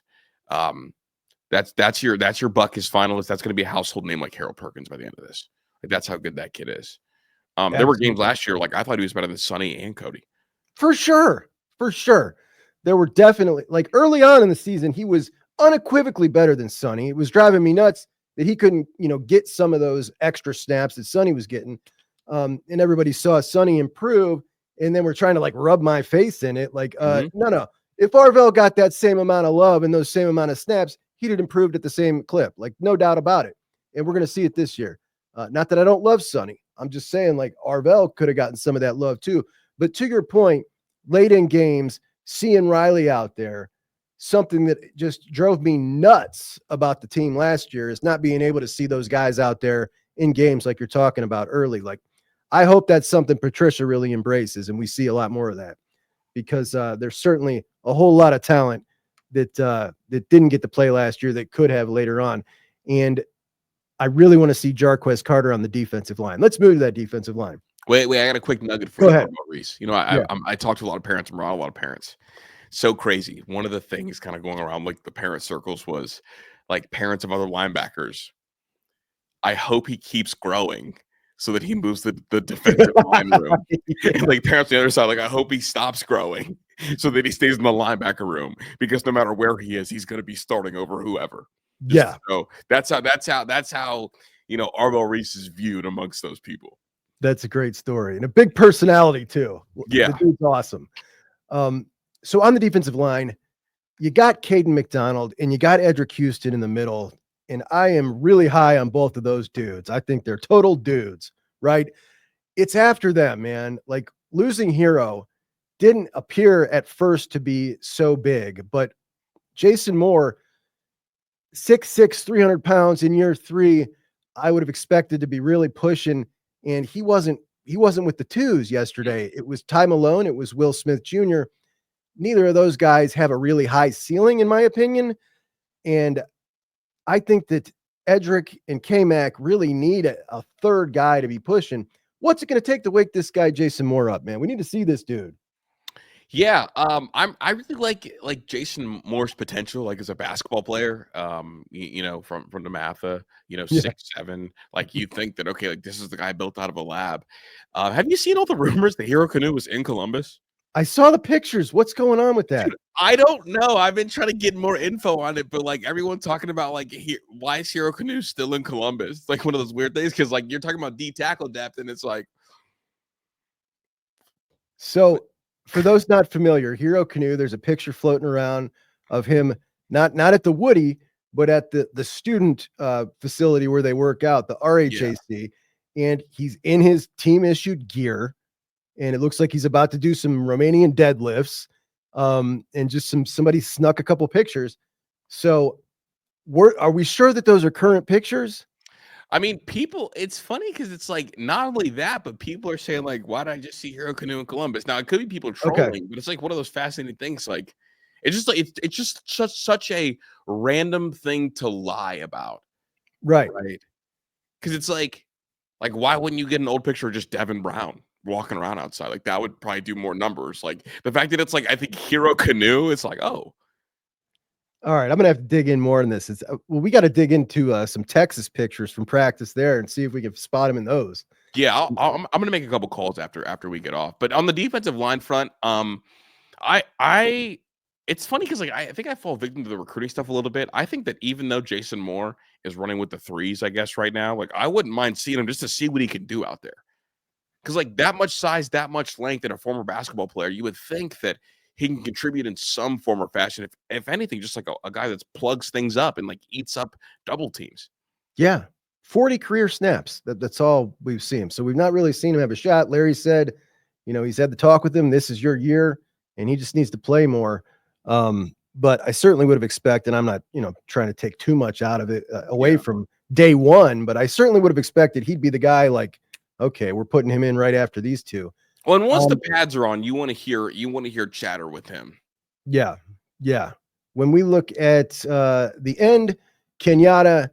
That's your Buck his finalist. That's going to be a household name like Harold Perkins by the end of this. Like that's how good that kid is. There were games last year like I thought he was better than Sonny and Cody. For sure. There were definitely, like early on in the season, he was unequivocally better than Sonny. It was driving me nuts that he couldn't, get some of those extra snaps that Sonny was getting. And everybody saw Sonny improve, and then we're trying to like rub my face in it. Like, no. If Arvell got that same amount of love and those same amount of snaps, he'd have improved at the same clip. Like, no doubt about it. And we're going to see it this year. Not that I don't love Sonny. I'm just saying, like, Arvell could have gotten some of that love too. But to your point, late in games, seeing Riley out there, something that just drove me nuts about the team last year is not being able to see those guys out there in games like you're talking about early. Like, I hope that's something Patricia really embraces, and we see a lot more of that, because there's certainly a whole lot of talent that didn't get to play last year that could have later on. And I really want to see Jarquez Carter on the defensive line. Let's move to that defensive line. Wait, I got a quick nugget for Go you ahead. about Reese. I talk to a lot of parents. I'm around a lot of parents. So crazy. One of the things kind of going around like the parent circles was like parents of other linebackers. I hope he keeps growing so that he moves the defensive line room. And like parents on the other side, like I hope he stops growing so that he stays in the linebacker room, because no matter where he is, he's going to be starting over whoever. So that's how Arvell Reese is viewed amongst those people. That's a great story, and a big personality too. Yeah, the dude's awesome. So on the defensive line, you got Caden McDonald and you got Edric Houston in the middle. And I am really high on both of those dudes. I think they're total dudes, right? It's after them, man. Like, losing Hero didn't appear at first to be so big, but Jason Moore, 6'6", 300 pounds in year 3, I would have expected to be really pushing. And he wasn't with the twos yesterday. It was Ty Malone. It was Will Smith Jr. Neither of those guys have a really high ceiling, in my opinion. And I think that Edric and K-Mac really need a third guy to be pushing. What's it going to take to wake this guy Jason Moore up, man? We need to see this dude. Yeah, I really like Jason Moore's potential, like as a basketball player. You know, from the Matha, you know, Yeah. 6'7". Like you think that okay, like this is the guy built out of a lab. Have you seen all the rumors that Hero Canoe was in Columbus? I saw the pictures. What's going on with that? Dude, I don't know. I've been trying to get more info on it, but like everyone talking about like why is Hero Canoe still in Columbus? It's like one of those weird things because like you're talking about D tackle depth, and it's like So, for those not familiar, Hero Canoe, there's a picture floating around of him not at the Woody, but at the student facility where they work out, the yeah. RHAC, and he's in his team issued gear, and it looks like he's about to do some Romanian deadlifts, and just somebody snuck a couple pictures. So, are we sure that those are current pictures? I mean, people, it's funny because it's like not only that, but people are saying, like, why did I just see Hero Canoe in Columbus? Now, it could be people Okay, trolling, but it's like one of those fascinating things. Like, it's just like it's just such a random thing to lie about, right. right? Because it's like, why wouldn't you get an old picture of just Devin Brown walking around outside? Like, that would probably do more numbers. Like, the fact that it's like, I think Hero Canoe, it's like, oh, All right, I'm gonna have to dig in more on this. Well, we got to dig into some Texas pictures from practice there and see if we can spot him in those. yeah, I'm gonna make a couple calls after we get off. But on the defensive line front, I it's funny because like I think I fall victim to the recruiting stuff a little bit. I think that even though Jason Moore is running with the threes, I guess right now, like I wouldn't mind seeing him just to see what he can do out there. Because like that much size, that much length, and a former basketball player, you would think that he can contribute in some form or fashion. If anything, just like a guy that plugs things up and like eats up double teams. Yeah, 40 career snaps. That's all we've seen. So we've not really seen him have a shot. Larry said, he's had the talk with him. This is your year, and he just needs to play more. But I certainly would have expected. I'm not, trying to take too much out of it away Yeah. from day one, but I certainly would have expected he'd be the guy. Like, okay, we're putting him in right after these two. Well, and once the Um, pads are on, you want to hear chatter with him. Yeah, yeah. When we look at the end, Kenyatta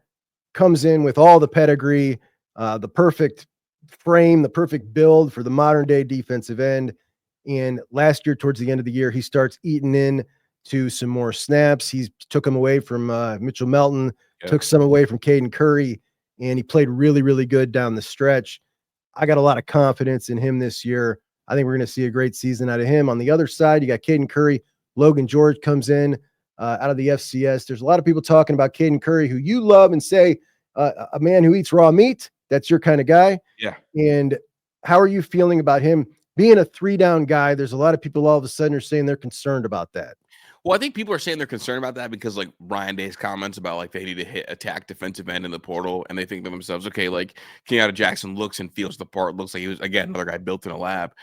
comes in with all the pedigree, the perfect frame, the perfect build for the modern day defensive end. And last year, towards the end of the year, he starts eating in to some more snaps. He took him away from Mitchell Melton, Yeah. took some away from Caden Curry, and he played really, really good down the stretch. I got a lot of confidence in him this year. I think we're going to see a great season out of him. On the other side, you got Caden Curry. Logan George comes in out of the FCS. There's a lot of people talking about Caden Curry, who you love and say a man who eats raw meat. That's your kind of guy. Yeah. And how are you feeling about him being a 3-down guy? There's a lot of people all of a sudden are saying they're concerned about that. Well, I think people are saying they're concerned about that because like Ryan Day's comments about like they need to attack defensive end in the portal, and they think to themselves, okay, like Kenyatta Jackson looks and feels the part, looks like he was again another guy built in a lab.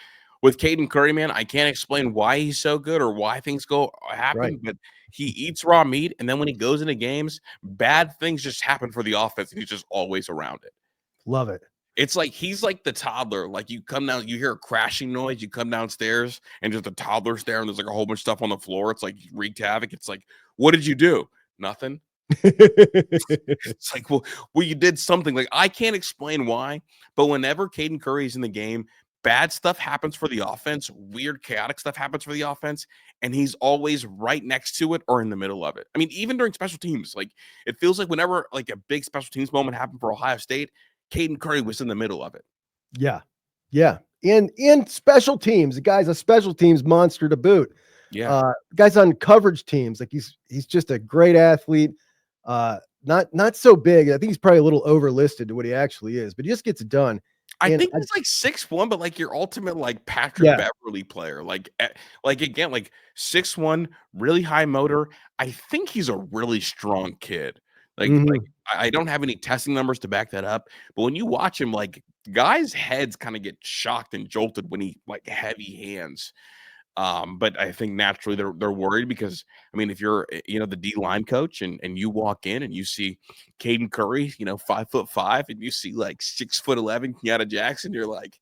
With Caden Curry, man, I can't explain why he's so good or why things happen, Right. but he eats raw meat, and then when he goes into games, bad things just happen for the offense, and he's just always around it. Love it. It's like he's like the toddler. Like you come down, you hear a crashing noise, you come downstairs, and just a toddler's there, and there's like a whole bunch of stuff on the floor. It's like wreaked havoc. It's like, what did you do? Nothing. It's like, well, you did something. Like I can't explain why, but whenever Caden Curry's in the game, bad stuff happens for the offense. Weird, chaotic stuff happens for the offense, and he's always right next to it or in the middle of it. I mean, even during special teams, like it feels like whenever like a big special teams moment happened for Ohio State, Caden Curry was in the middle of it. Yeah. Yeah. In special teams, the guy's a special teams monster to boot. Yeah. Guys on coverage teams, like he's just a great athlete. Not so big. I think he's probably a little overlisted to what he actually is, but he just gets it done. I And think he's like 6'1", but like your ultimate like Patrick Beverly player. Like again, like 6'1", really high motor. I think he's a really strong kid. Like I don't have any testing numbers to back that up, but when you watch him, like guys' heads kind of get shocked and jolted when he like heavy hands. But I think naturally they're worried because I mean, if you're the D line coach and you walk in and you see Caden Curry, 5'5", and you see like 6'11" Kenyatta Jackson, you're like,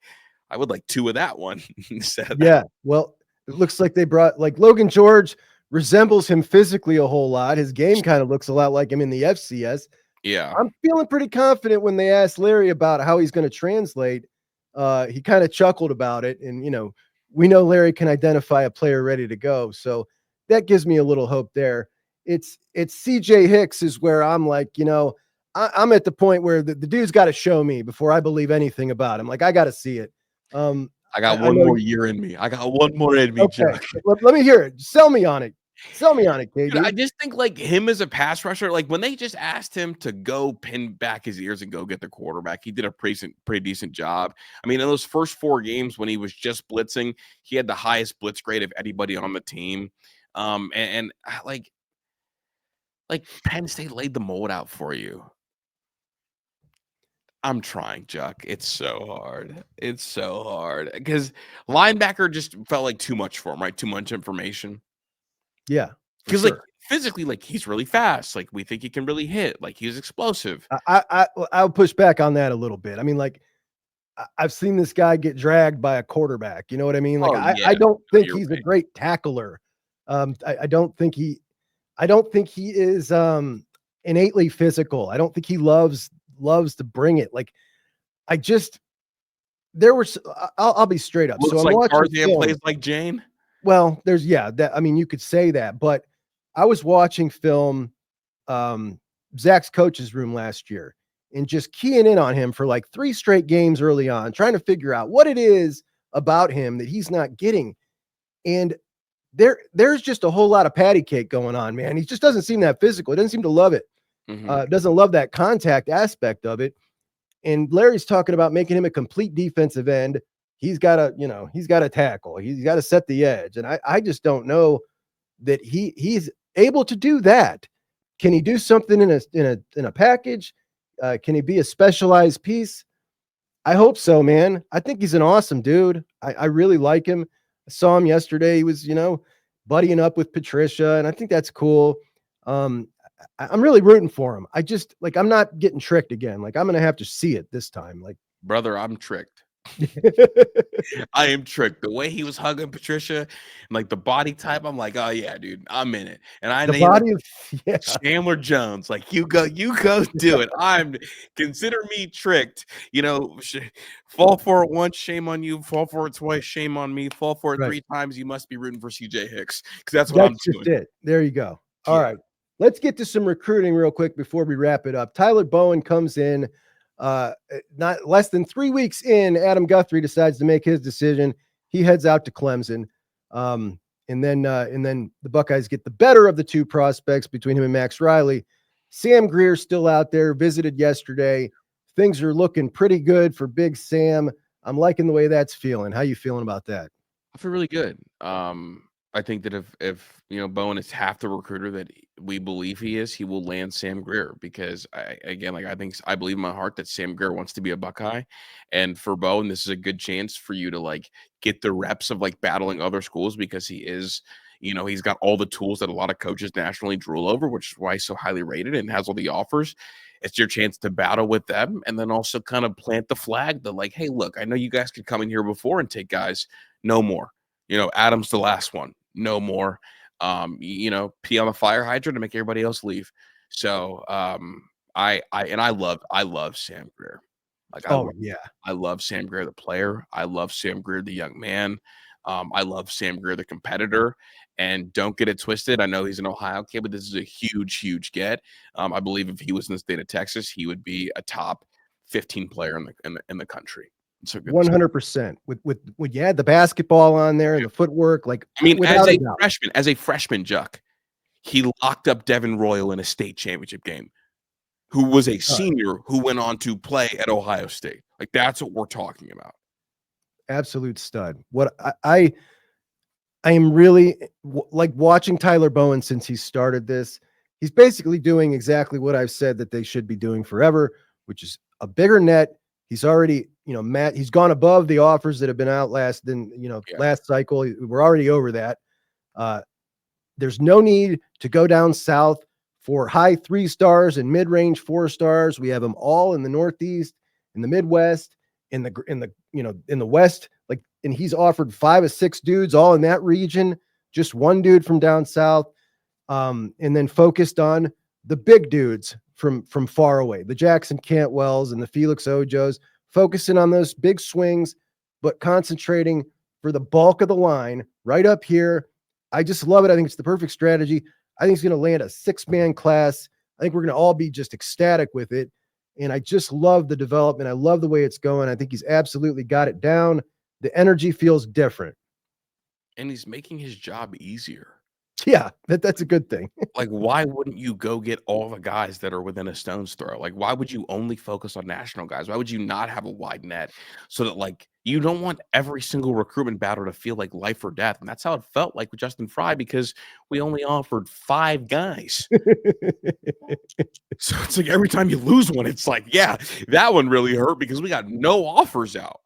I would like 2 of that one instead of that. yeah, well, it looks like they brought like Logan George resembles him physically a whole lot. His game kind of looks a lot like him in the FCS. Yeah. I'm feeling pretty confident when they asked Larry about how he's going to translate. He kind of chuckled about it and, we know Larry can identify a player ready to go. So that gives me a little hope there. It's CJ Hicks is where I'm like, I'm at the point where the dude's got to show me before I believe anything about him. Like, I got to see it. I got one more year in me. I got one more in me, okay. Juck. Let me hear it. Sell me on it. Sell me on it, KD. Dude, I just think like him as a pass rusher, like when they just asked him to go pin back his ears and go get the quarterback, he did a pretty decent job. I mean, in those first 4 games when he was just blitzing, he had the highest blitz grade of anybody on the team. And like Penn State laid the mold out for you. I'm trying, Juck. It's so hard. It's so hard because linebacker just felt like too much for him, right? Too much information. Yeah, because sure. like physically, like he's really fast. Like we think he can really hit. Like he's explosive. I'll push back on that a little bit. I mean, like I've seen this guy get dragged by a quarterback. You know what I mean? Like I don't think he's a great tackler. I don't think he is innately physical. I don't think he loves to bring it. Like I'll be straight up. Looks so I'm like watching Tarzan film. plays like Jane. Well, I mean, you could say that, but I was watching film, Zach's coach's room last year and just keying in on him for like 3 straight games early on, trying to figure out what it is about him that he's not getting. And there's just a whole lot of patty cake going on, man. He just doesn't seem that physical. He doesn't seem to love it. Doesn't love that contact aspect of it. And Larry's talking about making him a complete defensive end. He's got to tackle. He's got to set the edge. And I just don't know that he's able to do that. Can he do something in a package? Can he be a specialized piece? I hope so, man. I think he's an awesome dude. I really like him. I saw him yesterday. He was, buddying up with Patricia, and I think that's cool. I'm really rooting for him. I'm not getting tricked again. Like, I'm going to have to see it this time. Like, brother, I'm tricked. I am tricked. The way he was hugging Patricia and like the body type, I'm like, oh yeah, dude, I'm in it. And I the body like, Chandler Jones, like you go do it. Consider me tricked. Fall for it once, shame on you. Fall for it twice, shame on me. Fall for it 3 times, you must be rooting for CJ Hicks because that's what I'm doing. Just it. There you go. All right, let's get to some recruiting real quick before we wrap it up. Tyler Bowen comes in. Not less than 3 weeks in, Adam Guthrie decides to make his decision. He heads out to Clemson. And then the Buckeyes get the better of the 2 prospects between him and Max Riley. Sam Greer's still out there, visited yesterday. Things are looking pretty good for Big Sam. I'm liking the way that's feeling. How you feeling about that? I feel really good. I think that if Bowen is half the recruiter that we believe he is, he will land Sam Greer because I believe in my heart that Sam Greer wants to be a Buckeye, and for Bowen, this is a good chance for you to like get the reps of like battling other schools because he is, he's got all the tools that a lot of coaches nationally drool over, which is why he's so highly rated and has all the offers. It's your chance to battle with them and then also kind of plant the flag that like, hey, look, I know you guys could come in here before and take guys, no more. Adam's the last one. No more, pee on the fire hydrant to make everybody else leave. So, I love Sam Greer. Like, I love Sam Greer, the player. I love Sam Greer, the young man. I love Sam Greer, the competitor. And don't get it twisted. I know he's an Ohio kid, but this is a huge, huge get. I believe if he was in the state of Texas, he would be a top 15 player in the country. 100%. With when you had the basketball on there and the footwork, like I mean, as a freshman, Juck, he locked up Devin Royal in a state championship game, who was a senior who went on to play at Ohio State. Like that's what we're talking about. Absolute stud. What I am really like watching Tyler Bowen since he started this. He's basically doing exactly what I've said that they should be doing forever, which is a bigger net. He's already, he's gone above the offers that have been out last cycle. We're already over that. There's no need to go down south for high 3 stars and mid-range 4 stars. We have them all in the Northeast, in the Midwest, in the West. Like, and he's offered 5 or 6 dudes all in that region, just 1 dude from down south, and then focused on the big dudes from far away, the Jackson Cantwells and the Felix Ojos, focusing on those big swings, but concentrating for the bulk of the line right up here. I just love it. I think it's the perfect strategy. I think he's going to land a 6-man class. I think we're going to all be just ecstatic with it. And I just love the development. I love the way it's going. I think he's absolutely got it down. The energy feels different. And he's making his job easier. Yeah, that's a good thing. Like, why wouldn't you go get all the guys that are within a stone's throw? Like, why would you only focus on national guys? Why would you not have a wide net so that, like, you don't want every single recruitment battle to feel like life or death? And that's how it felt like with Justin Fry, because we only offered 5 guys. So it's like every time you lose one, it's like, yeah, that one really hurt because we got no offers out.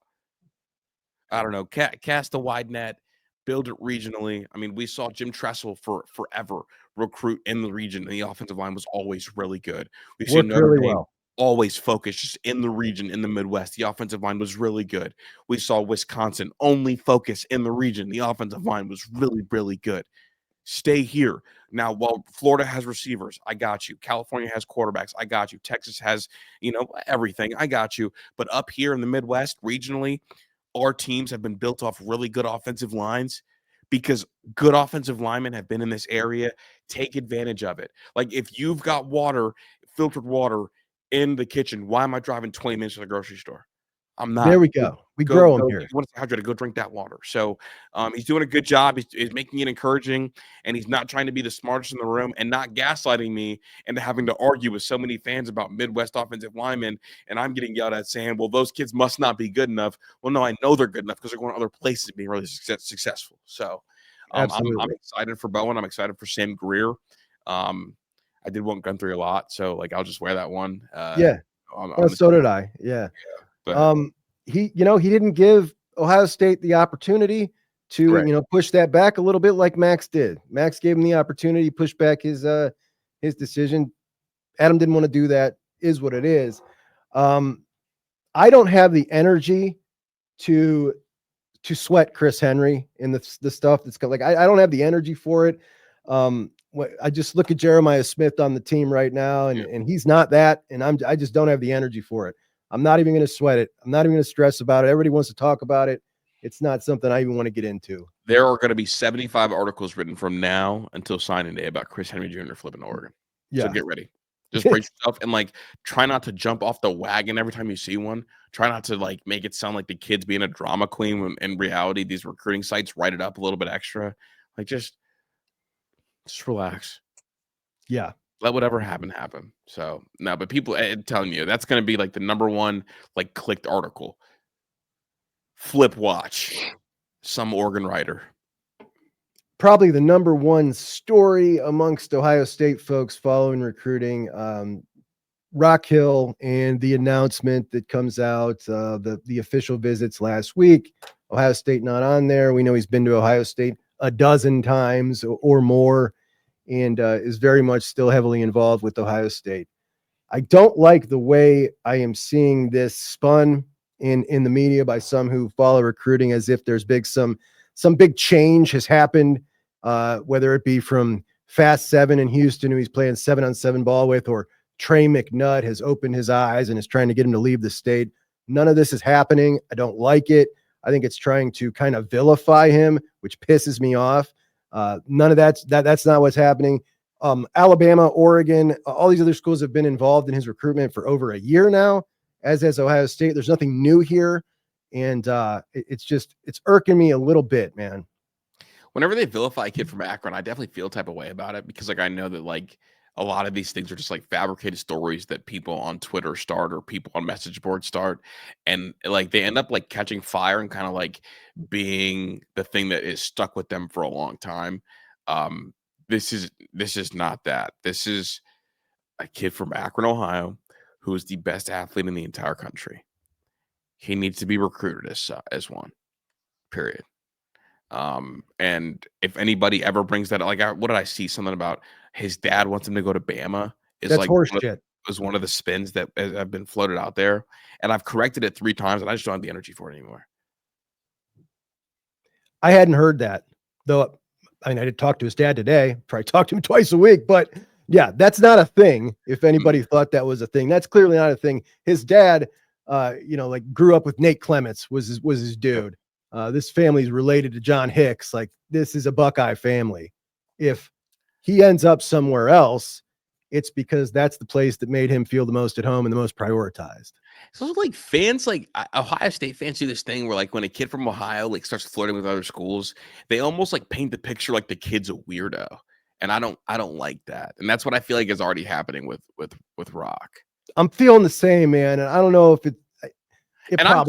I don't know. Cast a wide net. Build it regionally. I mean, we saw Jim Tressel for forever recruit in the region, and the offensive line was always really good. We've seen Notre Dame always focus just in the region, in the Midwest. The offensive line was really good. We saw Wisconsin only focus in the region. The offensive line was really, really good. Stay here. Now, while Florida has receivers, I got you. California has quarterbacks, I got you. Texas has, everything, I got you. But up here in the Midwest, regionally, our teams have been built off really good offensive lines because good offensive linemen have been in this area. Take advantage of it. Like, if you've got water, filtered water in the kitchen, why am I driving 20 minutes to the grocery store? I'm not. There we go. We grow them here. You want to hydrate, go drink that water. So he's doing a good job. He's making it encouraging, and he's not trying to be the smartest in the room and not gaslighting me into having to argue with so many fans about Midwest offensive linemen. And I'm getting yelled at saying, well, those kids must not be good enough. Well, no, I know they're good enough because they're going to other places being really successful. So I'm excited for Bowen. I'm excited for Sam Greer. I did want Guthrie a lot, so like I'll just wear that one. So did I. Yeah. He didn't give Ohio State the opportunity to, push that back a little bit like Max did. Max gave him the opportunity, pushed back his decision. Adam didn't want to do that. Is what it is. I don't have the energy to sweat Chris Henry in the stuff that's like, I don't have the energy for it. I just look at Jeremiah Smith on the team right now, and he's not that, and I just don't have the energy for it. I'm not even going to sweat it. I'm not even going to stress about it. Everybody wants to talk about it. It's not something I even want to get into. There are going to be 75 articles written from now until signing day about Chris Henry Jr. flipping to Oregon. Yeah. So get ready. Just brace yourself and try not to jump off the wagon every time you see one. Try not to make it sound like the kid's being a drama queen when in reality these recruiting sites write it up a little bit extra. Just relax. Yeah. Let whatever happen. So no, but people, I'm telling you, that's going to be the number one clicked article. Flip watch some Oregon writer. Probably the number one story amongst Ohio State folks following recruiting. Rock Hill and the announcement that comes out, the official visits last week. Ohio State not on there. We know he's been to Ohio State a dozen times or more, and is very much still heavily involved with Ohio State. I don't like the way I am seeing this spun in the media by some who follow recruiting as if there's some big change has happened, whether it be from Fast 7 in Houston, who he's playing 7-on-7 ball with, or Trey McNutt has opened his eyes and is trying to get him to leave the state. None of this is happening. I don't like it. I think it's trying to kind of vilify him, which pisses me off. None of that's not what's happening. Alabama, Oregon, all these other schools have been involved in his recruitment for over a year now, as has Ohio State. There's nothing new here. And it's irking me a little bit, man. Whenever they vilify a kid from Akron, I definitely feel a type of way about it, because I know that a lot of these things are just fabricated stories that people on Twitter start or people on message boards start. And they end up catching fire and kind of being the thing that is stuck with them for a long time. This is not that. This is a kid from Akron, Ohio, who is the best athlete in the entire country. He needs to be recruited as one, period. And if anybody ever brings that, what did I see? Something about his dad wants him to go to Bama. That's horse shit. Was one of the spins that have been floated out there, and I've corrected it 3 times, and I just don't have the energy for it anymore. I hadn't heard that, though. I did talk to his dad today. Probably talk to him twice a week, but yeah, that's not a thing. If anybody thought that was a thing, that's clearly not a thing. His dad, grew up with Nate Clements, was his dude. This family's related to John Hicks. Like, this is a Buckeye family. If he ends up somewhere else, it's because that's the place that made him feel the most at home and the most prioritized. So like fans, like Ohio State fans do this thing where like when a kid from Ohio like starts flirting with other schools, they almost like paint the picture like the kid's a weirdo. And I don't like that. And that's what I feel like is already happening with Rock. I'm feeling the same, man. And I don't know if I'm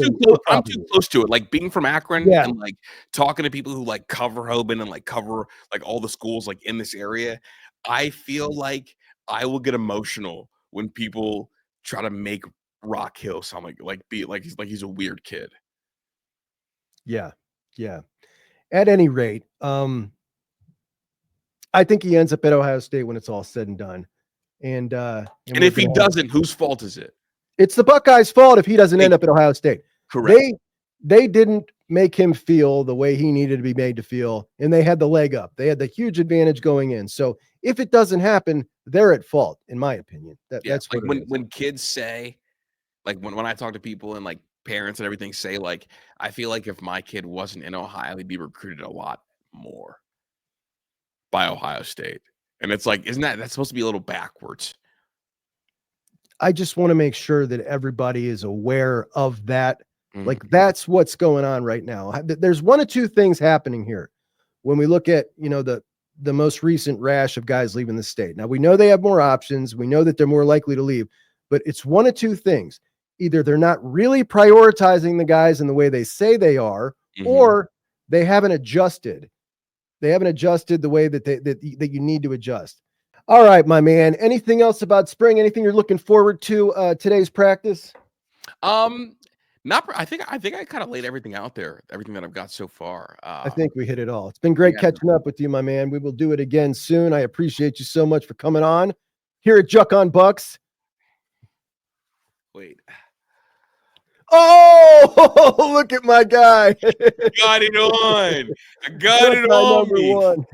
too close to it. Like being from Akron and like talking to people who like cover Hoban and like cover like all the schools like in this area, I feel like I will get emotional when people try to make Rock Hill sound like he's a weird kid. Yeah. At any rate, I think he ends up at Ohio State when it's all said and done. And if he doesn't, whose fault is it? It's the Buckeyes' fault if he doesn't end up at Ohio State. Correct. They didn't make him feel the way he needed to be made to feel, and they had the leg up. They had the huge advantage going in. So if it doesn't happen, they're at fault, in my opinion. That's like what when kids say, like when I talk to people and like parents and everything say, like, I feel like if my kid wasn't in Ohio, he'd be recruited a lot more by Ohio State. And it's like, that's supposed to be a little backwards? I just want to make sure that everybody is aware of that. Like, that's what's going on right now. There's one of two things happening here. When we look at, the most recent rash of guys leaving the state. Now, we know they have more options. We know that they're more likely to leave, but it's one of two things. Either they're not really prioritizing the guys in the way they say they are, or they haven't adjusted. They haven't adjusted the way that you need to adjust. All right, my man. Anything else about spring? Anything you're looking forward to today's practice? I think I kind of laid everything out there, everything that I've got so far. I think we hit it all. It's been great catching up with you, my man. We will do it again soon. I appreciate you so much for coming on here at Juck on Bucks. Wait. Oh, look at my guy. Got it on. I got it on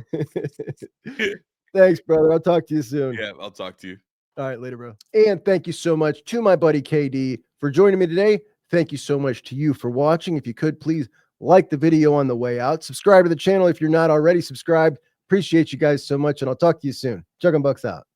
me. Thanks, brother. I'll talk to you soon. Yeah, I'll talk to you. All right, later, bro. And thank you so much to my buddy KD for joining me today. Thank you so much to you for watching. If you could, please like the video on the way out. Subscribe to the channel if you're not already subscribed. Appreciate you guys so much, and I'll talk to you soon. Juck on Bucks out.